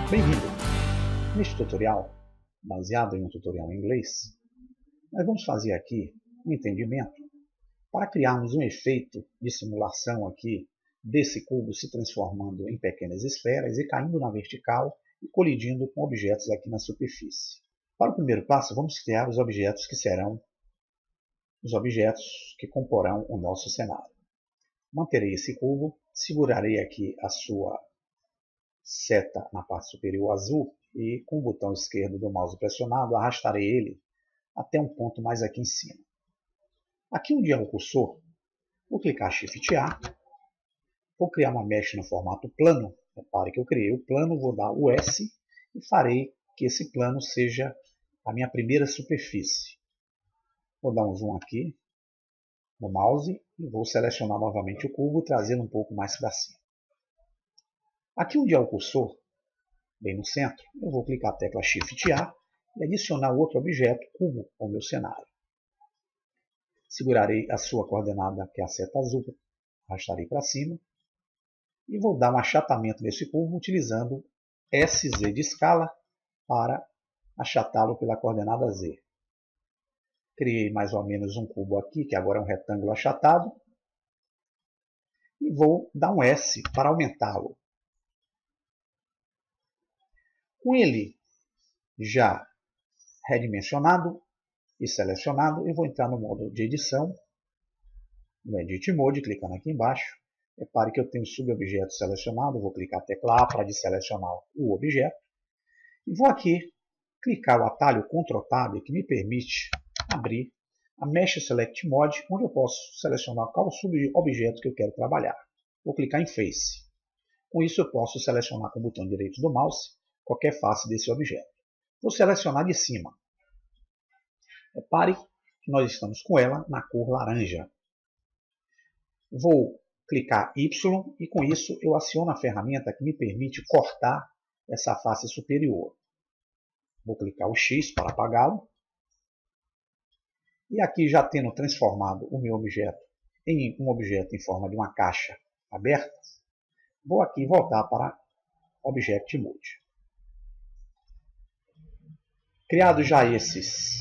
Bem-vindo! Neste tutorial, baseado em um tutorial em inglês, nós vamos fazer aqui um entendimento para criarmos um efeito de simulação aqui desse cubo se transformando em pequenas esferas e caindo na vertical e colidindo com objetos aqui na superfície. Para o primeiro passo, vamos criar os objetos que serão os objetos que comporão o nosso cenário. Manterei esse cubo, segurarei aqui a sua seta na parte superior azul e com o botão esquerdo do mouse pressionado arrastarei ele até um ponto mais aqui em cima. Aqui onde é o cursor, vou clicar Shift A, vou criar uma mesh no formato plano. Repare que eu criei o plano, vou dar o S e farei que esse plano seja a minha primeira superfície. Vou dar um zoom aqui no mouse e vou selecionar novamente o cubo, trazendo um pouco mais para cima. Aqui onde é o cursor, bem no centro, eu vou clicar a tecla Shift A e adicionar outro objeto, cubo, ao meu cenário. Segurarei a sua coordenada, que é a seta azul, arrastarei para cima e vou dar um achatamento nesse cubo utilizando SZ de escala para achatá-lo pela coordenada Z. Criei mais ou menos um cubo aqui, que agora é um retângulo achatado, e vou dar um S para aumentá-lo. Com ele já redimensionado e selecionado, eu vou entrar no modo de edição, no Edit Mode, clicando aqui embaixo. Repare que eu tenho o subobjeto selecionado, vou clicar a tecla A para desselecionar o objeto. E vou aqui clicar o atalho Ctrl Tab, que me permite abrir a Mesh Select Mode, onde eu posso selecionar qual subobjeto que eu quero trabalhar. Vou clicar em Face. Com isso eu posso selecionar com o botão direito do mouse qualquer face desse objeto. Vou selecionar de cima. Repare que nós estamos com ela na cor laranja. Vou clicar Y e com isso eu aciono a ferramenta que me permite cortar essa face superior. Vou clicar o X para apagá-lo. E aqui, já tendo transformado o meu objeto em um objeto em forma de uma caixa aberta, vou aqui voltar para Object Mode. Criados já esses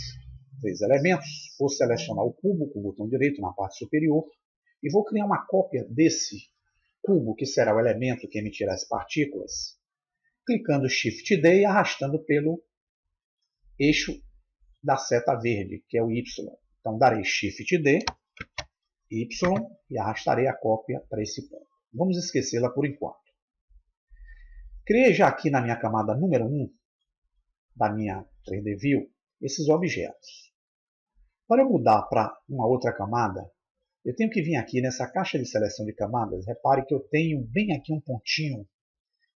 três elementos, vou selecionar o cubo com o botão direito na parte superior e vou criar uma cópia desse cubo, que será o elemento que emitirá as partículas, clicando Shift D e arrastando pelo eixo da seta verde, que é o Y. Então darei Shift D, Y e arrastarei a cópia para esse ponto. Vamos esquecê-la por enquanto. Criei já aqui na minha camada número 1 da minha 3D View esses objetos. Para eu mudar para uma outra camada, eu tenho que vir aqui nessa caixa de seleção de camadas. Repare que eu tenho bem aqui um pontinho,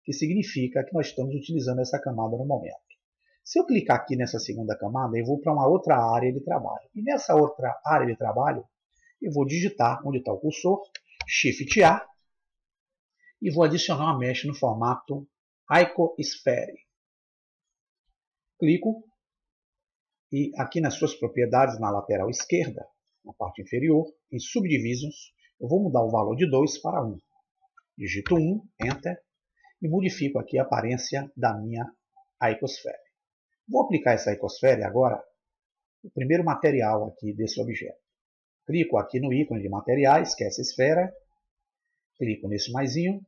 que significa que nós estamos utilizando essa camada no momento. Se eu clicar aqui nessa segunda camada, eu vou para uma outra área de trabalho. E nessa outra área de trabalho, eu vou digitar onde está o cursor, Shift A, e vou adicionar uma mesh no formato Icosphere. Clico e aqui nas suas propriedades, na lateral esquerda, na parte inferior, em Subdivisions, eu vou mudar o valor de 2 para 1. Digito 1, Enter, e modifico aqui a aparência da minha Icosphere. Vou aplicar essa Icosphere agora no primeiro material aqui desse objeto. Clico aqui no ícone de materiais, que é essa esfera, clico nesse maisinho,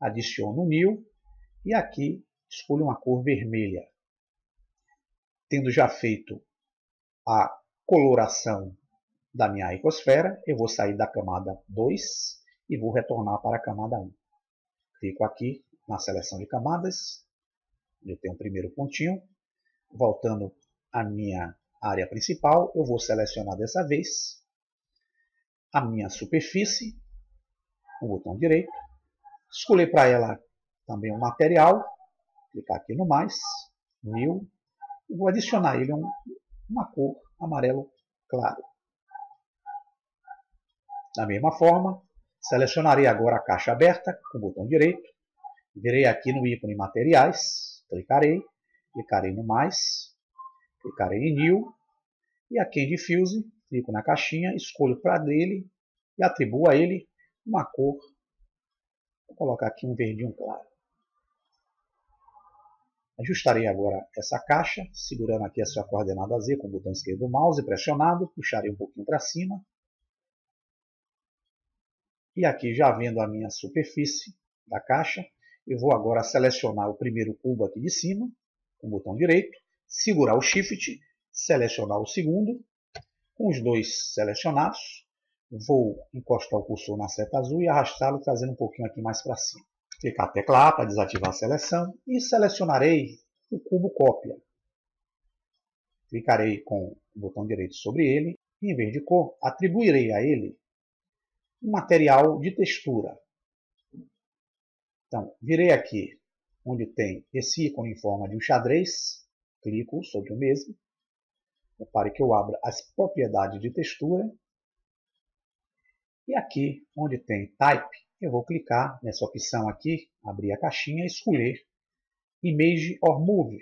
adiciono o New e aqui escolho uma cor vermelha. Tendo já feito a coloração da minha icosfera, eu vou sair da camada 2 e vou retornar para a camada 1. Clico aqui na seleção de camadas, onde eu tenho o primeiro pontinho. Voltando à minha área principal, eu vou selecionar dessa vez a minha superfície, com o botão direito. Escolher para ela também um material, clicar aqui no mais, New, e vou adicionar ele uma cor amarelo claro. Da mesma forma, selecionarei agora a caixa aberta com o botão direito, virei aqui no ícone materiais, clicarei no mais, clicarei em New, e aqui em Diffuse, clico na caixinha, escolho para dele e atribuo a ele uma cor. Vou colocar aqui um verdinho claro. Ajustarei agora essa caixa, segurando aqui a sua coordenada Z com o botão esquerdo do mouse pressionado, puxarei um pouquinho para cima. E aqui, já vendo a minha superfície da caixa, eu vou agora selecionar o primeiro cubo aqui de cima, com o botão direito, segurar o Shift, selecionar o segundo. Com os dois selecionados, vou encostar o cursor na seta azul e arrastá-lo, trazendo um pouquinho aqui mais para cima. Clicar a tecla A para desativar a seleção e selecionarei o cubo cópia. Clicarei com o botão direito sobre ele e, em vez de cor, atribuirei a ele um material de textura. Então, virei aqui onde tem esse ícone em forma de um xadrez, clico sobre o mesmo. Repare que eu abro as propriedades de textura. E aqui, onde tem Type, eu vou clicar nessa opção aqui, abrir a caixinha e escolher Image or Move.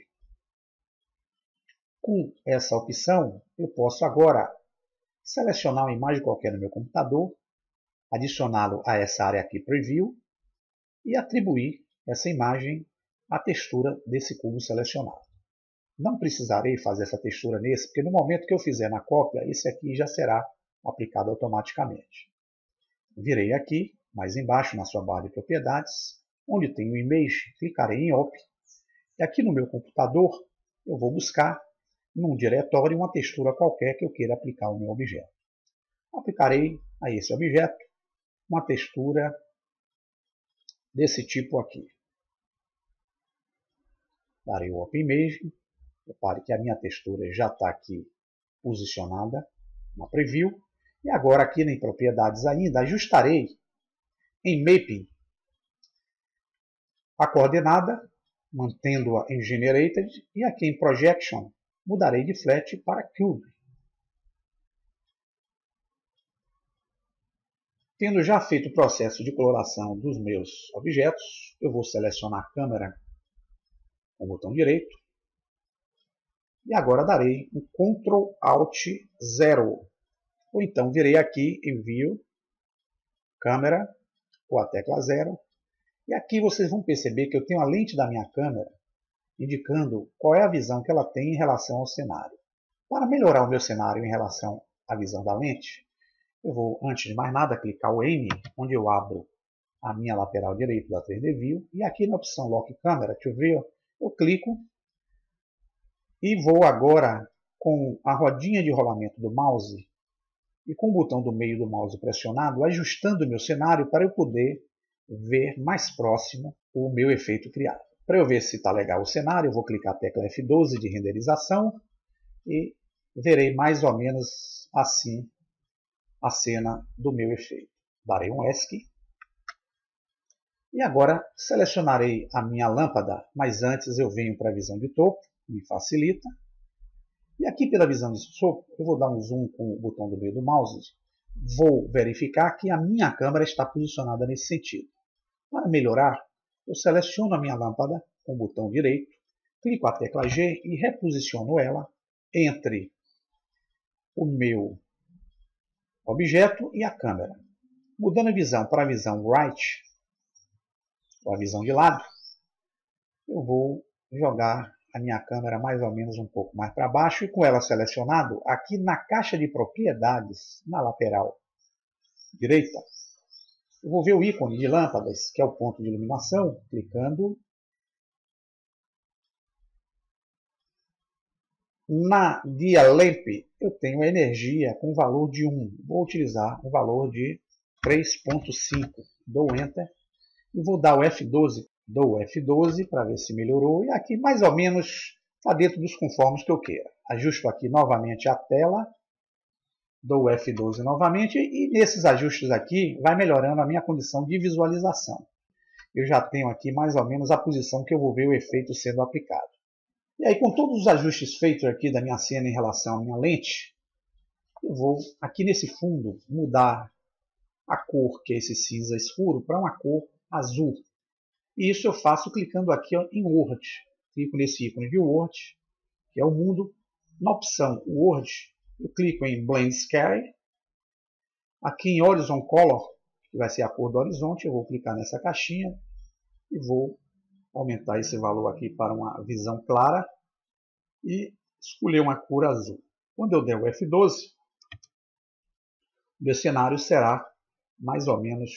Com essa opção, eu posso agora selecionar uma imagem qualquer no meu computador, adicioná-lo a essa área aqui, Preview, e atribuir essa imagem à textura desse cubo selecionado. Não precisarei fazer essa textura nesse, porque no momento que eu fizer na cópia, esse aqui já será aplicado automaticamente. Virei aqui, mais embaixo na sua barra de propriedades, onde tem o Image, clicarei em Op, e aqui no meu computador eu vou buscar num diretório uma textura qualquer que eu queira aplicar ao meu objeto. Aplicarei a esse objeto uma textura desse tipo aqui. Darei o Open Image. Repare que a minha textura já está aqui posicionada na Preview. E agora aqui em Propriedades ainda, ajustarei em Mapping a coordenada, mantendo-a em Generated. E aqui em Projection, mudarei de Flat para Cube. Tendo já feito o processo de coloração dos meus objetos, eu vou selecionar a câmera com o botão direito. E agora darei um Ctrl Alt 0. Ou então virei aqui em View, Câmera, com a tecla 0. E aqui vocês vão perceber que eu tenho a lente da minha câmera, indicando qual é a visão que ela tem em relação ao cenário. Para melhorar o meu cenário em relação à visão da lente, eu vou, antes de mais nada, clicar o M, onde eu abro a minha lateral direita da 3D View. E aqui na opção Lock Camera to View, eu clico e vou agora com a rodinha de rolamento do mouse e com o botão do meio do mouse pressionado, ajustando o meu cenário para eu poder ver mais próximo o meu efeito criado. Para eu ver se está legal o cenário, eu vou clicar a tecla F12 de renderização e verei mais ou menos assim a cena do meu efeito. Darei um ESC. E agora selecionarei a minha lâmpada, mas antes eu venho para a visão de topo, me facilita. E aqui pela visão de topo, eu vou dar um zoom com o botão do meio do mouse. Vou verificar que a minha câmera está posicionada nesse sentido. Para melhorar, eu seleciono a minha lâmpada com o botão direito, clico a tecla G e reposiciono ela entre o meu objeto e a câmera. Mudando a visão para a visão right, ou a visão de lado, eu vou jogar a minha câmera mais ou menos um pouco mais para baixo e com ela selecionado, aqui na caixa de propriedades, na lateral direita, eu vou ver o ícone de lâmpadas, que é o ponto de iluminação, clicando. Na guia Lamp, eu tenho a energia com valor de 1. Vou utilizar o valor de 3.5. Dou Enter e vou dar o F12. Dou o F12 para ver se melhorou. E aqui mais ou menos está dentro dos conformes que eu queira. Ajusto aqui novamente a tela. Dou o F12 novamente. E nesses ajustes aqui vai melhorando a minha condição de visualização. Eu já tenho aqui mais ou menos a posição que eu vou ver o efeito sendo aplicado. E aí, com todos os ajustes feitos aqui da minha cena em relação à minha lente, eu vou aqui nesse fundo mudar a cor, que é esse cinza escuro, para uma cor azul. E isso eu faço clicando aqui em Word. Clico nesse ícone de Word, que é o mundo. Na opção Word, eu clico em Blend Sky. Aqui em Horizon Color, que vai ser a cor do horizonte, eu vou clicar nessa caixinha e vou aumentar esse valor aqui para uma visão clara e escolher uma cor azul. Quando eu der o F12, o meu cenário será mais ou menos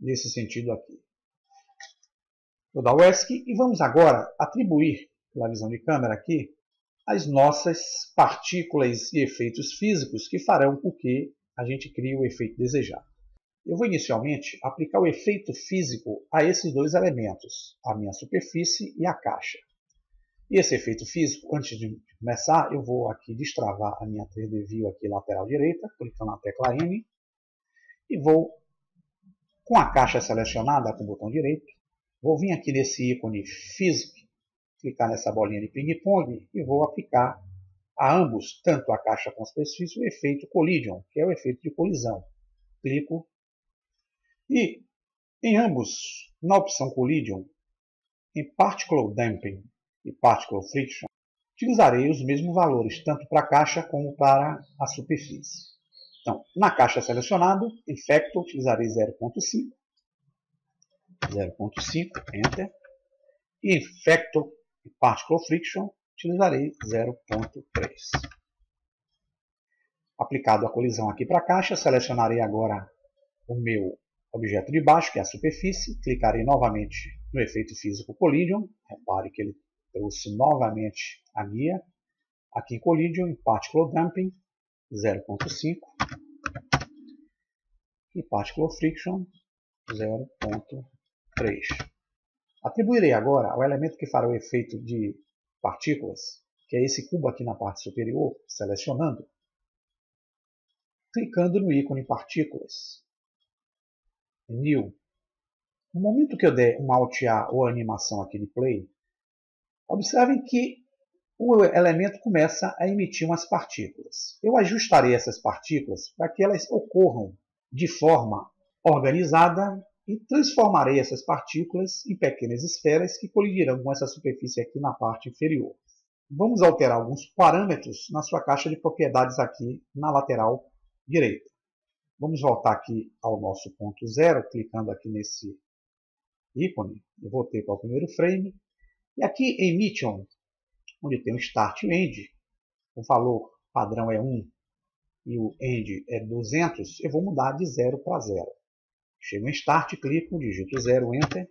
nesse sentido aqui. Vou dar o ESC e vamos agora atribuir, pela visão de câmera aqui, as nossas partículas e efeitos físicos que farão com que a gente crie o efeito desejado. Eu vou inicialmente aplicar o efeito físico a esses dois elementos, a minha superfície e a caixa. E esse efeito físico, antes de começar, eu vou aqui destravar a minha 3D View aqui lateral direita, clicando na tecla M, e vou, com a caixa selecionada com o botão direito, vou vir aqui nesse ícone Physics, clicar nessa bolinha de ping-pong e vou aplicar a ambos, tanto a caixa com a superfície, o efeito Collision, que é o efeito de colisão. Clico e em ambos, na opção Collision, em Particle Damping e Particle Friction, utilizarei os mesmos valores, tanto para a caixa como para a superfície. Então, na caixa selecionada, em Factor, utilizarei 0.5, Enter, e em Factor e Particle Friction, utilizarei 0.3. Aplicado a colisão aqui para a caixa, selecionarei agora o meu objeto de baixo, que é a superfície, clicarei novamente no efeito físico Collision, repare que ele trouxe novamente a guia, aqui em Collision, em Particle Damping, 0.5, e Particle Friction, 0.3. Atribuirei agora ao elemento que fará o efeito de partículas, que é esse cubo aqui na parte superior, selecionando, clicando no ícone Partículas, New. No momento que eu der um Alt A ou animação aqui de Play, observem que o elemento começa a emitir umas partículas. Eu ajustarei essas partículas para que elas ocorram de forma organizada e transformarei essas partículas em pequenas esferas que colidirão com essa superfície aqui na parte inferior. Vamos alterar alguns parâmetros na sua caixa de propriedades aqui na lateral direita. Vamos voltar aqui ao nosso ponto zero, clicando aqui nesse ícone. Eu voltei para o primeiro frame. E aqui em Mission, onde tem o Start e o End, o valor padrão é 1 e o End é 200, eu vou mudar de 0 para 0. Chego em Start, clico, digito 0, Enter.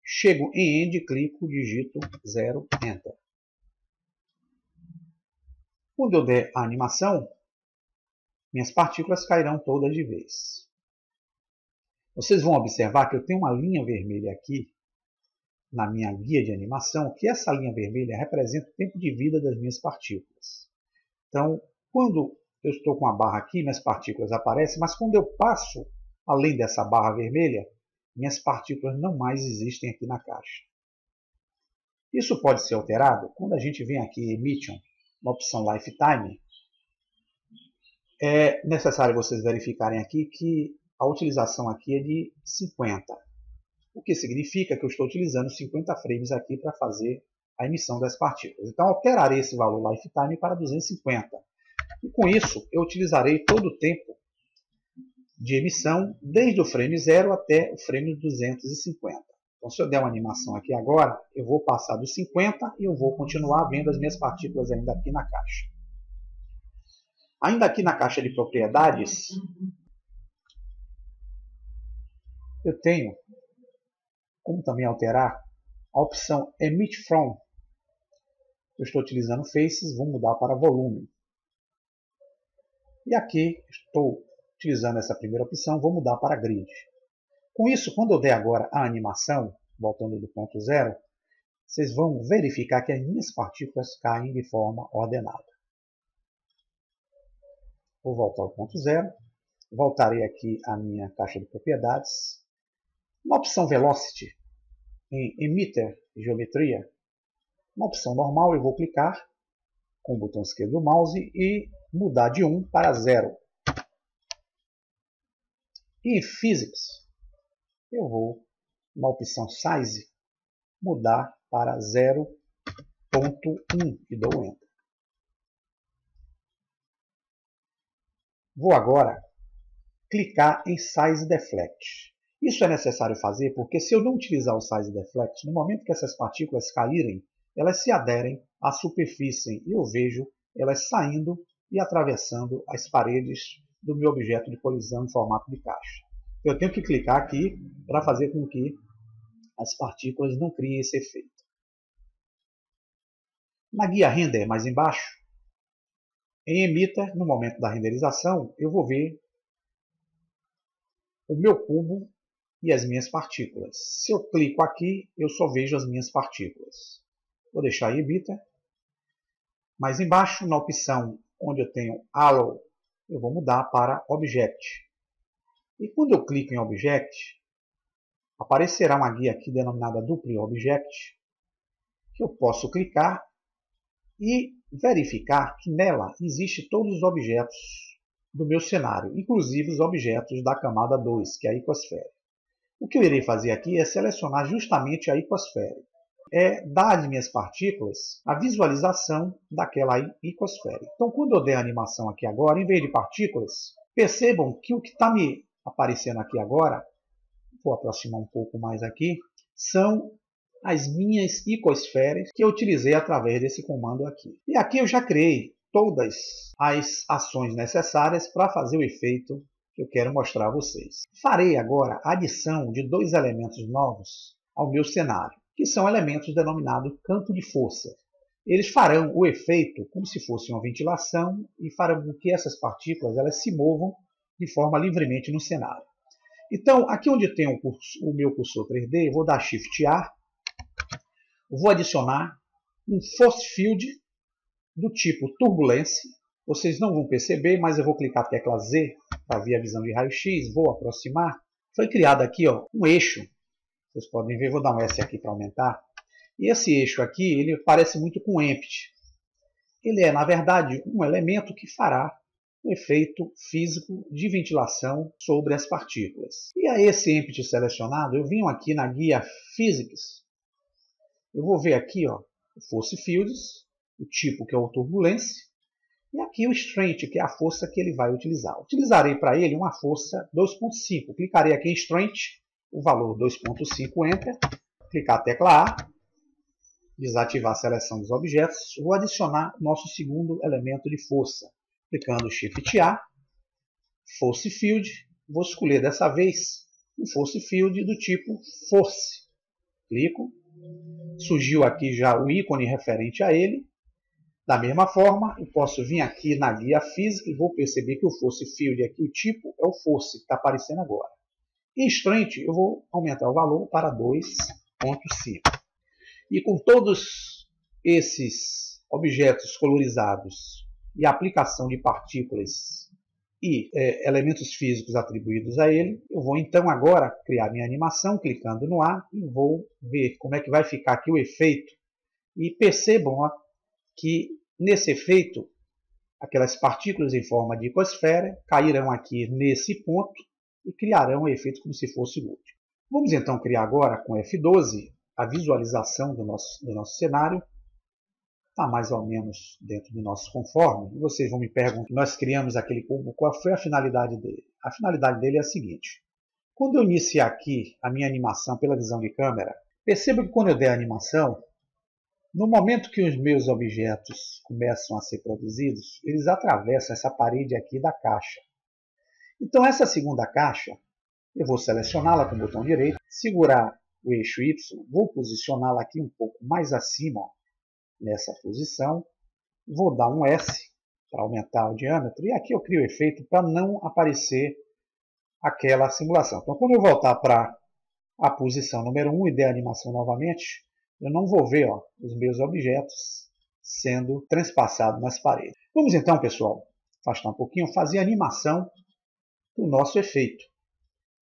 Chego em End, clico, digito 0, Enter. Quando eu der a animação, minhas partículas cairão todas de vez. Vocês vão observar que eu tenho uma linha vermelha aqui na minha guia de animação, que essa linha vermelha representa o tempo de vida das minhas partículas. Então, quando eu estou com a barra aqui, minhas partículas aparecem, mas quando eu passo além dessa barra vermelha, minhas partículas não mais existem aqui na caixa. Isso pode ser alterado quando a gente vem aqui em Mission, na opção Lifetime. É necessário vocês verificarem aqui que a utilização aqui é de 50. O que significa que eu estou utilizando 50 frames aqui para fazer a emissão das partículas. Então, alterarei esse valor Lifetime para 250. E com isso, eu utilizarei todo o tempo de emissão, desde o frame 0 até o frame 250. Então, se eu der uma animação aqui agora, eu vou passar dos 50 e eu vou continuar vendo as minhas partículas ainda aqui na caixa. Ainda aqui na caixa de propriedades, eu tenho como também alterar a opção Emit From. Eu estou utilizando Faces, vou mudar para Volume. E aqui estou utilizando essa primeira opção, vou mudar para Grid. Com isso, quando eu der agora a animação, voltando do ponto zero, vocês vão verificar que as minhas partículas caem de forma ordenada. Vou voltar ao ponto zero, voltarei aqui à minha caixa de propriedades. Na opção Velocity, em Emitter Geometria, na opção normal eu vou clicar com o botão esquerdo do mouse e mudar de 1 para 0. E em Physics, eu vou, na opção Size, mudar para 0.1 e dou Enter. Vou agora clicar em Size Deflect. Isso é necessário fazer porque se eu não utilizar o Size Deflect, no momento que essas partículas caírem, elas se aderem à superfície e eu vejo elas saindo e atravessando as paredes do meu objeto de colisão em formato de caixa. Eu tenho que clicar aqui para fazer com que as partículas não criem esse efeito. Na guia Render, mais embaixo, em Emitter, no momento da renderização, eu vou ver o meu cubo e as minhas partículas. Se eu clico aqui, eu só vejo as minhas partículas. Vou deixar em Emitter. Mais embaixo, na opção onde eu tenho Allow, eu vou mudar para Object. E quando eu clico em Object, aparecerá uma guia aqui denominada Dupli Object, que eu posso clicar e verificar que nela existem todos os objetos do meu cenário, inclusive os objetos da camada 2, que é a icosfera. O que eu irei fazer aqui é selecionar justamente a icosfera. Dar às minhas partículas a visualização daquela icosfera. Então, quando eu der a animação aqui agora, em vez de partículas, percebam que o que está me aparecendo aqui agora, vou aproximar um pouco mais aqui, são as minhas icosferas que eu utilizei através desse comando aqui. E aqui eu já criei todas as ações necessárias para fazer o efeito que eu quero mostrar a vocês. Farei agora a adição de dois elementos novos ao meu cenário, que são elementos denominados campo de força. Eles farão o efeito como se fosse uma ventilação e farão com que essas partículas elas se movam de forma livremente no cenário. Então, aqui onde tem o meu cursor 3D, eu vou dar Shift A, vou adicionar um Force Field do tipo turbulência. Vocês não vão perceber, mas eu vou clicar a tecla Z para ver a visão de raio-x, vou aproximar. Foi criado aqui um eixo, vocês podem ver, vou dar um S aqui para aumentar. E esse eixo aqui, ele parece muito com o Empty. Ele é, na verdade, um elemento que fará um efeito físico de ventilação sobre as partículas. E a esse Empty selecionado, eu venho aqui na guia Physics. Eu vou ver aqui o Force Fields, o tipo que é o turbulência, e aqui o Strength, que é a força que ele vai utilizar. Utilizarei para ele uma força 2.5. Clicarei aqui em Strength, o valor 2.5, Enter, clicar a tecla A, desativar a seleção dos objetos, vou adicionar nosso segundo elemento de força. Clicando Shift A, Force Field, vou escolher dessa vez um Force Field do tipo Force. Clico. Surgiu aqui já o ícone referente a ele. Da mesma forma, eu posso vir aqui na guia física e vou perceber que o Force Field aqui, o tipo, é o Force que está aparecendo agora. Em Strength, eu vou aumentar o valor para 2.5. E com todos esses objetos colorizados e a aplicação de partículas e elementos físicos atribuídos a ele, eu vou então agora criar minha animação, clicando no A, e vou ver como é que vai ficar aqui o efeito. E percebam que nesse efeito, aquelas partículas em forma de icosfera cairão aqui nesse ponto e criarão um efeito como se fosse luz. Vamos então criar agora com F12 a visualização do nosso cenário. Está mais ou menos dentro do nosso conforme. E vocês vão me perguntar, nós criamos aquele cubo, qual foi a finalidade dele? A finalidade dele é a seguinte. Quando eu iniciar aqui a minha animação pela visão de câmera, perceba que quando eu der a animação, no momento que os meus objetos começam a ser produzidos, eles atravessam essa parede aqui da caixa. Então essa segunda caixa, eu vou selecioná-la com o botão direito, segurar o eixo Y, vou posicioná-la aqui um pouco mais acima, nessa posição, vou dar um S para aumentar o diâmetro, e aqui eu crio o efeito para não aparecer aquela simulação. Então quando eu voltar para a posição número 1 e der a animação novamente, eu não vou ver os meus objetos sendo transpassados nas paredes. Vamos então, pessoal, afastar um pouquinho, fazer a animação do nosso efeito.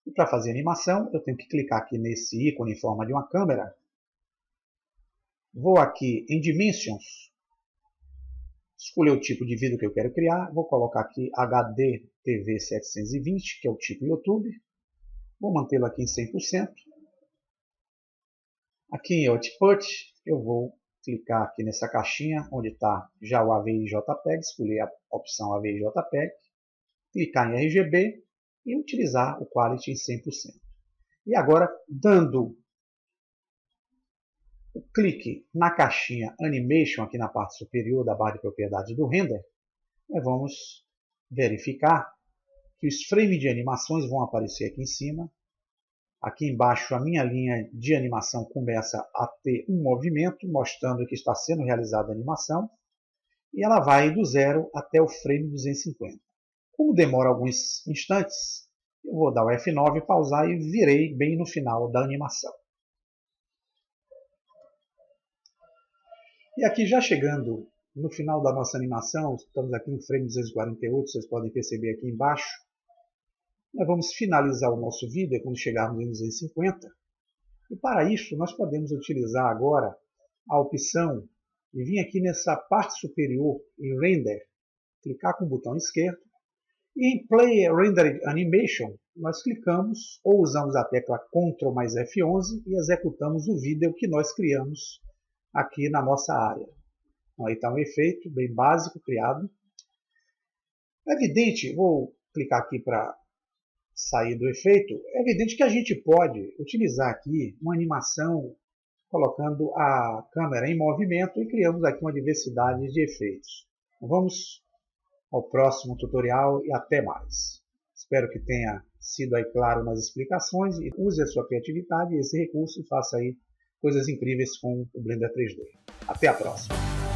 E para fazer a animação, eu tenho que clicar aqui nesse ícone em forma de uma câmera. Vou aqui em Dimensions, escolher o tipo de vídeo que eu quero criar. Vou colocar aqui HD TV 720, que é o tipo YouTube. Vou mantê-lo aqui em 100%. Aqui em Output, eu vou clicar aqui nessa caixinha onde está já o AVI JPEG, escolher a opção AVI JPEG, clicar em RGB e utilizar o Quality em 100%. E agora, dando o clique na caixinha Animation, aqui na parte superior da barra de propriedades do render, nós vamos verificar que os frames de animações vão aparecer aqui em cima. Aqui embaixo a minha linha de animação começa a ter um movimento, mostrando que está sendo realizada a animação. E ela vai do 0 até o frame 250. Como demora alguns instantes, eu vou dar o F9, pausar e virei bem no final da animação. E aqui já chegando no final da nossa animação, estamos aqui no frame 248, vocês podem perceber aqui embaixo. Nós vamos finalizar o nosso vídeo quando chegarmos em 250. E para isso nós podemos utilizar agora a opção e vir aqui nessa parte superior em Render, clicar com o botão esquerdo. E em Play Render Animation, nós clicamos ou usamos a tecla Ctrl mais F11 e executamos o vídeo que nós criamos aqui na nossa área. Então, aí está um efeito bem básico criado. É evidente, vou clicar aqui para sair do efeito, é evidente que a gente pode utilizar aqui uma animação colocando a câmera em movimento e criamos aqui uma diversidade de efeitos. Então, vamos ao próximo tutorial e até mais. Espero que tenha sido aí claro nas explicações e use a sua criatividade e esse recurso e faça aí coisas incríveis com o Blender 3D. Até a próxima!